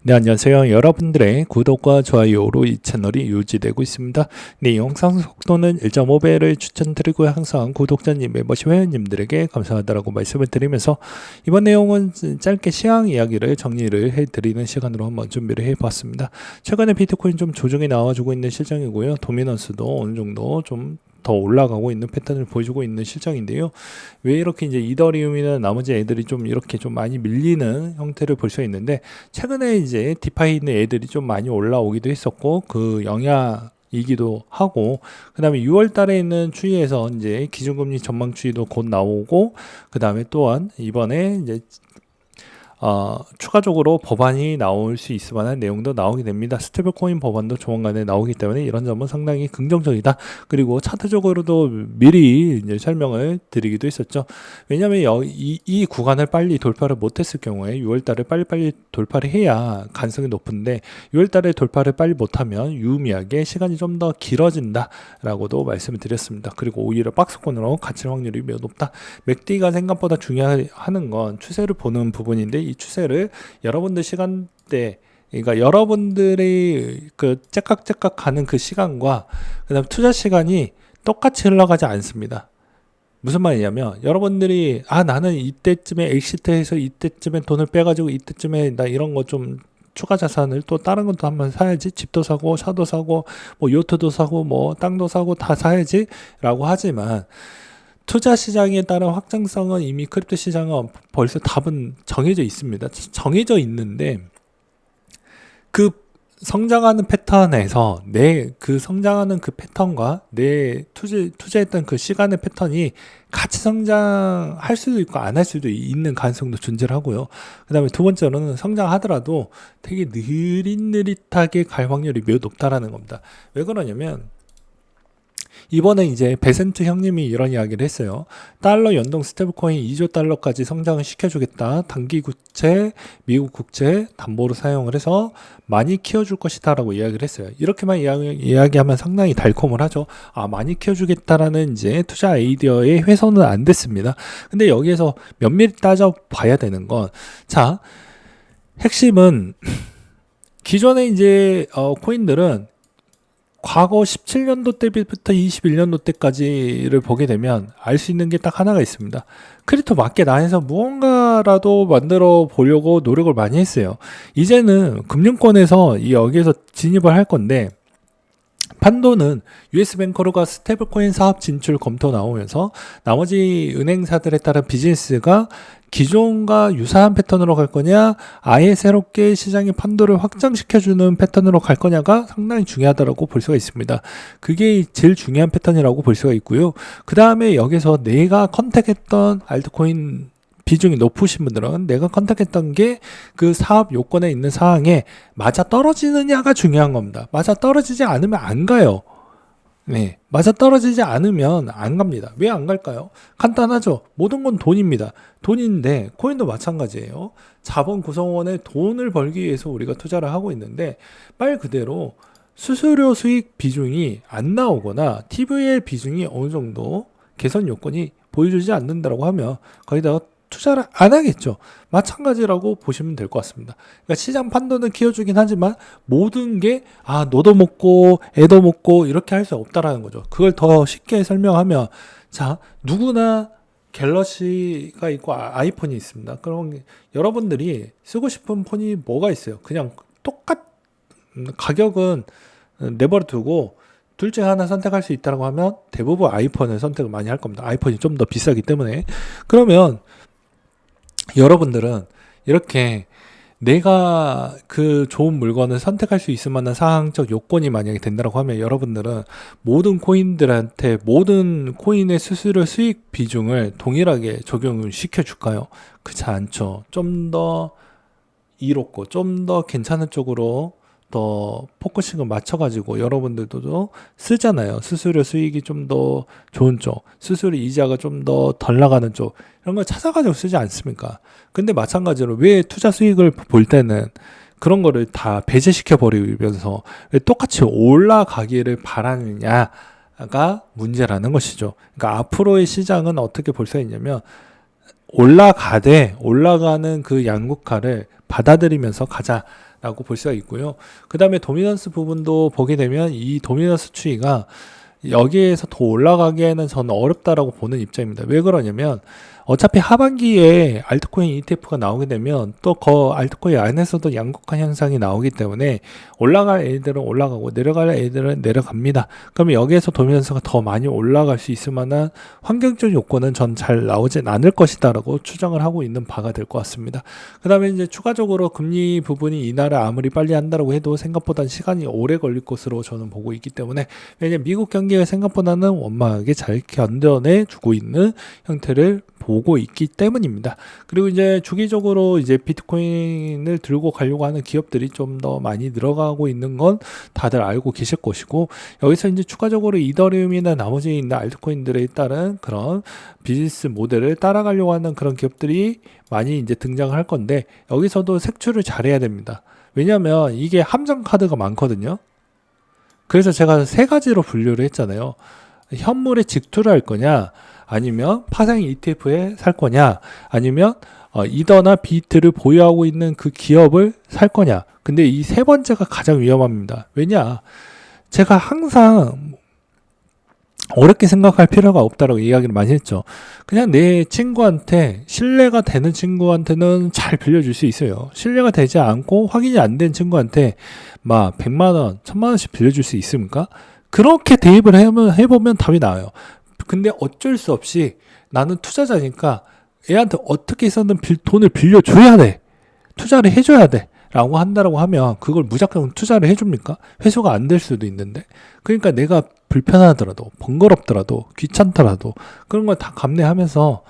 네, 안녕하세요. 여러분들의 구독과 좋아요로 이 채널이 유지되고 있습니다. 네, 영상 속도는 1.5배를 추천드리고 항상 구독자님, 멤버십 회원님들에게 감사하다라고 말씀을 드리면서 이번 내용은 짧게 시황 이야기를 정리를 해드리는 시간으로 한번 준비를 해봤습니다. 최근에 비트코인 좀 조정이 나와주고 있는 실정이고요. 도미넌스도 어느 정도 좀 더 올라가고 있는 패턴을 보여주고 있는 실정인데요. 왜 이렇게 이제 이더리움이나 나머지 애들이 좀 이렇게 좀 많이 밀리는 형태를 볼 수 있는데, 최근에 이제 디파이 있는 애들이 좀 많이 올라오기도 했었고, 그 영향이기도 하고, 그 다음에 6월 달에 있는 추이에서 이제 기준금리 전망 추이도 곧 나오고, 그 다음에 또한 이번에 이제 추가적으로 법안이 나올 수 있을 만한 내용도 나오게 됩니다. 스테이블 코인 법안도 조만간에 나오기 때문에 이런 점은 상당히 긍정적이다. 그리고 차트적으로도 미리 이제 설명을 드리기도 했었죠. 왜냐하면 이 구간을 빨리 돌파를 못했을 경우에 6월달에 빨리빨리 돌파를 해야 가능성이 높은데, 6월달에 돌파를 빨리 못하면 유의미하게 시간이 좀 더 길어진다라고도 말씀을 드렸습니다. 그리고 오히려 박스권으로 갇힐 확률이 매우 높다. 맥디가 생각보다 중요하는 건 추세를 보는 부분인데, 이 추세를 여러분들 시간대, 그러니까 여러분들이 그 째깍째깍 가는 그 시간과 그다음 투자 시간이 똑같이 흘러가지 않습니다. 무슨 말이냐면, 여러분들이 나는 이때쯤에 엑시트해서 이때쯤에 돈을 빼가지고 이때쯤에 나 이런 거 좀 추가 자산을 또 다른 것도 한번 사야지, 집도 사고 차도 사고 뭐 요트도 사고 뭐 땅도 사고 다 사야지 라고 하지만, 투자 시장에 따른 확장성은 이미 크립토 시장은 벌써 답은 정해져 있습니다. 정해져 있는데, 그 성장하는 패턴에서 내 그 성장하는 그 패턴과 내 투자했던 그 시간의 패턴이 같이 성장할 수도 있고 안 할 수도 있는 가능성도 존재를 하고요. 그 다음에 두 번째로는 성장하더라도 되게 느릿느릿하게 갈 확률이 매우 높다라는 겁니다. 왜 그러냐면, 이번에 이제 베센트 형님이 이런 이야기를 했어요. 달러 연동 스테이블코인 2조 달러까지 성장을 시켜주겠다. 단기 국채, 미국 국채 담보로 사용을 해서 많이 키워줄 것이다 라고 이야기를 했어요. 이렇게만 이야기하면 상당히 달콤을 하죠. 많이 키워주겠다라는 이제 투자 아이디어의 훼손은 안 됐습니다. 근데 여기에서 면밀히 따져봐야 되는 건, 자, 핵심은 기존에 이제 코인들은 과거 17년도 때부터 21년도 때까지를 보게 되면 알 수 있는 게 딱 하나가 있습니다. 크립토 마켓 안에서 무언가라도 만들어 보려고 노력을 많이 했어요. 이제는 금융권에서 여기에서 진입을 할 건데, 판도는 US 뱅커로가 스테이블코인 사업 진출 검토 나오면서 나머지 은행사들에 따른 비즈니스가 기존과 유사한 패턴으로 갈 거냐, 아예 새롭게 시장의 판도를 확장시켜주는 패턴으로 갈 거냐가 상당히 중요하다고 볼 수가 있습니다. 그게 제일 중요한 패턴이라고 볼 수가 있고요. 그 다음에 여기서 내가 컨택했던 알트코인 비중이 높으신 분들은 내가 컨택했던 게 그 사업 요건에 있는 사항에 맞아 떨어지느냐가 중요한 겁니다. 맞아 떨어지지 않으면 안 가요. 네, 맞아 떨어지지 않으면 안 갑니다. 왜 안 갈까요? 간단하죠. 모든 건 돈입니다. 돈인데 코인도 마찬가지예요. 자본 구성원의 돈을 벌기 위해서 우리가 투자를 하고 있는데, 말 그대로 수수료 수익 비중이 안 나오거나 TVL 비중이 어느 정도 개선 요건이 보여주지 않는다고 하면 거기다가 투자를 안 하겠죠. 마찬가지라고 보시면 될 것 같습니다. 그러니까 시장 판도는 키워주긴 하지만 모든 게 너도 먹고 애도 먹고 이렇게 할 수 없다라는 거죠. 그걸 더 쉽게 설명하면, 자, 누구나 갤럭시가 있고 아이폰이 있습니다. 그럼 여러분들이 쓰고 싶은 폰이 뭐가 있어요? 그냥 가격은 내버려 두고 둘 중에 하나 선택할 수 있다고 하면 대부분 아이폰을 선택을 많이 할 겁니다. 아이폰이 좀 더 비싸기 때문에. 그러면 여러분들은 이렇게 내가 그 좋은 물건을 선택할 수 있을 만한 사항적 요건이 만약에 된다고 하면, 여러분들은 모든 코인들한테 모든 코인의 수수료 수익 비중을 동일하게 적용을 시켜줄까요? 그렇지 않죠. 좀 더 이롭고 좀 더 괜찮은 쪽으로 더 포커싱을 맞춰가지고 여러분들도 쓰잖아요. 수수료 수익이 좀 더 좋은 쪽, 수수료 이자가 좀 더 덜 나가는 쪽, 이런 걸 찾아가지고 쓰지 않습니까? 근데 마찬가지로 왜 투자 수익을 볼 때는 그런 거를 다 배제시켜 버리면서 왜 똑같이 올라가기를 바라느냐가 문제라는 것이죠. 그러니까 앞으로의 시장은 어떻게 볼 수 있냐면, 올라가는 그 양극화를 받아들이면서 가자라고 볼 수가 있고요. 그 다음에 도미넌스 부분도 보게 되면 이 도미넌스 추이가 여기에서 더 올라가기에는 저는 어렵다라고 보는 입장입니다. 왜 그러냐면 어차피 하반기에 알트코인 ETF가 나오게 되면 또 그 알트코인 안에서도 양극화 현상이 나오기 때문에 올라갈 애들은 올라가고 내려갈 애들은 내려갑니다. 그러면 여기에서 도미넌스가 더 많이 올라갈 수 있을 만한 환경적 요건은 전 잘 나오진 않을 것이다라고 추정을 하고 있는 바가 될 것 같습니다. 그 다음에 이제 추가적으로 금리 부분이 인하를 아무리 빨리 한다고 해도 생각보다 시간이 오래 걸릴 것으로 저는 보고 있기 때문에, 왜냐면 미국 경기가 생각보다는 원만하게 잘 견뎌내 주고 있는 형태를 보고 있기 때문입니다. 그리고 이제 주기적으로 이제 비트코인을 들고 가려고 하는 기업들이 좀 더 많이 늘어가고 있는 건 다들 알고 계실 것이고, 여기서 이제 추가적으로 이더리움이나 나머지 있는 알트코인들에 따른 그런 비즈니스 모델을 따라가려고 하는 그런 기업들이 많이 이제 등장할 건데, 여기서도 색출을 잘해야 됩니다. 왜냐하면 이게 함정 카드가 많거든요. 그래서 제가 세 가지로 분류를 했잖아요. 현물에 직투를 할 거냐, 아니면 파생 ETF에 살 거냐, 아니면 이더나 비트를 보유하고 있는 그 기업을 살 거냐. 근데 이 세 번째가 가장 위험합니다. 왜냐, 제가 항상 어렵게 생각할 필요가 없다라고 이야기를 많이 했죠. 그냥 내 친구한테, 신뢰가 되는 친구한테는 잘 빌려줄 수 있어요. 신뢰가 되지 않고 확인이 안 된 친구한테 막 100만원, 1000만원씩 빌려줄 수 있습니까? 그렇게 대입을 해보면 답이 나와요. 근데 어쩔 수 없이 나는 투자자니까 얘한테 어떻게 해서든 돈을 빌려줘야 돼. 투자를 해줘야 돼. 라고 한다라고 하면 그걸 무작정 투자를 해줍니까? 회수가 안 될 수도 있는데. 그러니까 내가 불편하더라도, 번거롭더라도, 귀찮더라도 그런 걸 다 감내하면서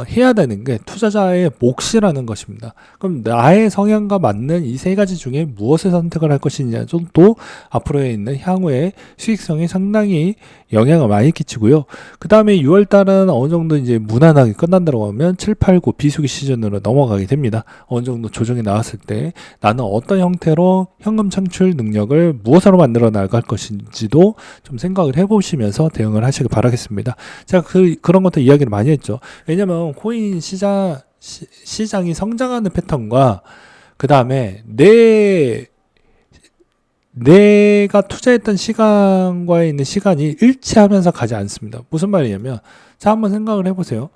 해야 되는 게 투자자의 몫이라는 것입니다. 그럼 나의 성향과 맞는 이 세 가지 중에 무엇을 선택을 할 것이냐도 앞으로에 있는 향후의 수익성에 상당히 영향을 많이 끼치고요. 그 다음에 6월달은 어느 정도 이제 무난하게 끝난다고 하면 7, 8, 9 비수기 시즌으로 넘어가게 됩니다. 어느 정도 조정이 나왔을 때 나는 어떤 형태로 현금 창출 능력을 무엇으로 만들어 나갈 것인지도 좀 생각을 해보시면서 대응을 하시길 바라겠습니다. 제가 그런 것도 이야기를 많이 했죠. 왜냐면 코인 시장이 성장하는 패턴과 그 다음에 내가 투자했던 시간과 있는 시간이 일치하면서 가지 않습니다. 무슨 말이냐면, 자, 한번 생각을 해보세요.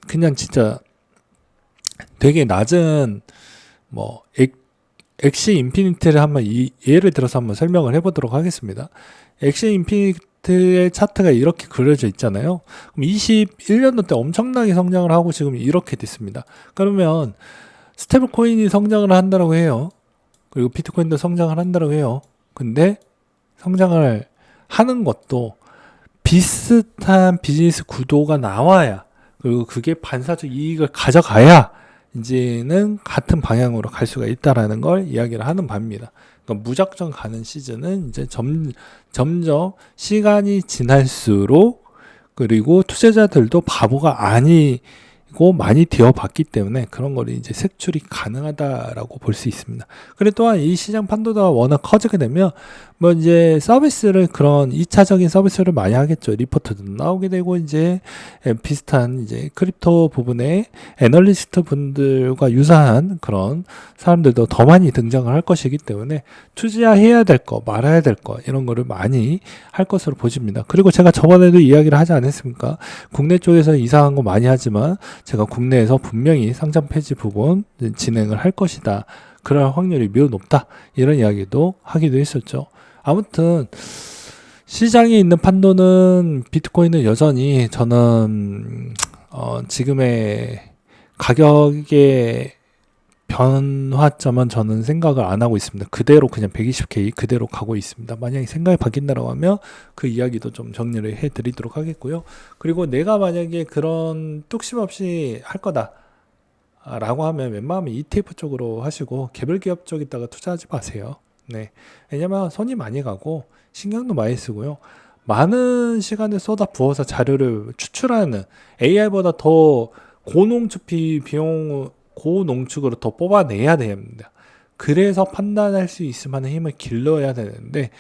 그냥 진짜 되게 낮은 엑시 인피니트를 한번 예를 들어서 한번 설명을 해보도록 하겠습니다. 엑시 인피니트의 차트가 이렇게 그려져 있잖아요. 그럼 21년도 때 엄청나게 성장을 하고 지금 이렇게 됐습니다. 그러면 스테이블 코인이 성장을 한다고 해요. 그리고 비트코인도 성장을 한다고 해요. 근데 성장을 하는 것도 비슷한 비즈니스 구도가 나와야, 그리고 그게 반사적 이익을 가져가야 이제는 같은 방향으로 갈 수가 있다라는 걸 이야기를 하는 바입니다. 그러니까 무작정 가는 시즌은 이제 점점 시간이 지날수록, 그리고 투자자들도 바보가 아니고 많이 되어봤기 때문에 그런 거를 이제 색출이 가능하다라고 볼 수 있습니다. 그리고 또한 이 시장 판도가 워낙 커지게 되면 이제 서비스를, 그런 2차적인 서비스를 많이 하겠죠. 리포트도 나오게 되고, 이제 비슷한 이제 크립토 부분에 애널리스트 분들과 유사한 그런 사람들도 더 많이 등장을 할 것이기 때문에 투자해야 될 거, 말아야 될 거, 이런 거를 많이 할 것으로 보십니다. 그리고 제가 저번에도 이야기를 하지 않았습니까? 국내 쪽에서 이상한 거 많이 하지만 제가 국내에서 분명히 상장 폐지 부분 진행을 할 것이다. 그럴 확률이 매우 높다. 이런 이야기도 하기도 했었죠. 아무튼 시장에 있는 판도는, 비트코인은 여전히 저는 지금의 가격의 변화점은 저는 생각을 안 하고 있습니다. 그대로 그냥 120K 그대로 가고 있습니다. 만약에 생각이 바뀐다고 하면 그 이야기도 좀 정리를 해드리도록 하겠고요. 그리고 내가 만약에 그런 뚝심 없이 할 거다 라고 하면 웬만하면 ETF 쪽으로 하시고 개별 기업 쪽에다가 투자하지 마세요. 네. 왜냐면 손이 많이 가고 신경도 많이 쓰고요. 많은 시간을 쏟아 부어서 자료를 추출하는, AI보다 더 고농축으로 더 뽑아내야 됩니다. 그래서 판단할 수 있을 만한 힘을 길러야 되는데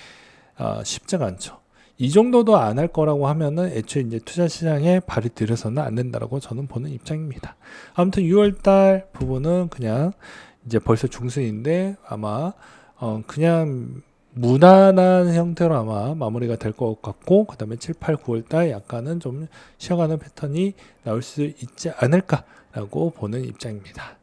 쉽지가 않죠. 이 정도도 안 할 거라고 하면은 애초에 이제 투자 시장에 발이 들여서는 안 된다라고 저는 보는 입장입니다. 아무튼 6월달 부분은 그냥 이제 벌써 중순인데 아마 그냥 무난한 형태로 아마 마무리가 될 것 같고, 그 다음에 7, 8, 9월달 약간은 좀 쉬어가는 패턴이 나올 수 있지 않을까라고 보는 입장입니다.